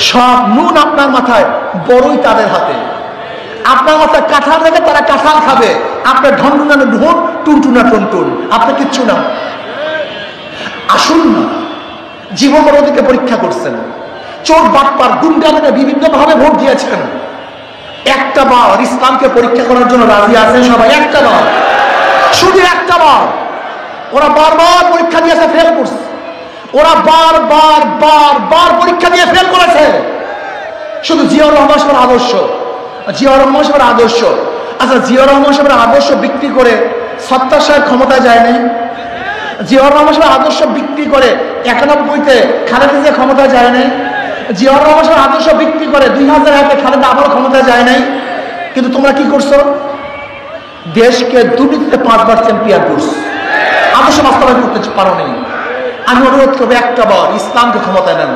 সব নুন আপনার মাথায়, বড়ই তাদের হাতে। আপনার মাথায় কাঁঠাল রেখে তারা কাঁঠাল খাবে, আপনার ঢনঢুনানো ঢোন, টুনটুনা টুনটুন, আপনার কিচ্ছু না। আসুন না, জীবনের ওদিকে পরীক্ষা করছেন, চোর বাটপার গুন্ডাদের বিভিন্ন ভাবে ভোট দিয়েছেন, একটা বার ইসলামকে পরীক্ষা করার জন্য রাজি আছেন সবাই? একটা বার, শুধু একটা বার। ওরা বারবার পরীক্ষা দিয়েছে, ফেল করছে। ওরা বারবার পরীক্ষা দিয়ে ফেল করেছে। শুধু জিয়াউর রহমান সাহেবের আদর্শ, জিয়াউর রহমান সাহেবের আদর্শ। আচ্ছা, জিয়াউর রহমান সাহেবের আদর্শ বিক্রি করে সত্তর সাহেব ক্ষমতায় যায় নাই? জিয়াউর রহমান সাহেবের আদর্শ বিক্রি করে 91-তে খালেদা জিয়া ক্ষমতায় যায় নাই? জিয়াউর রহমান সাহেবের আদর্শ বিক্রি করে 2001-এ খালেদা আবার ক্ষমতায় যায় নাই? কিন্তু তোমরা কি করছো? দেশকে দুর্নীতিতে 5বার চ্যাম্পিয়ন করছো, আদর্শ বাস্তবায়ন করতে পারো নি। আমি অনুরোধ করবো, একটা বার ইসলামকে ক্ষমতায় নেন।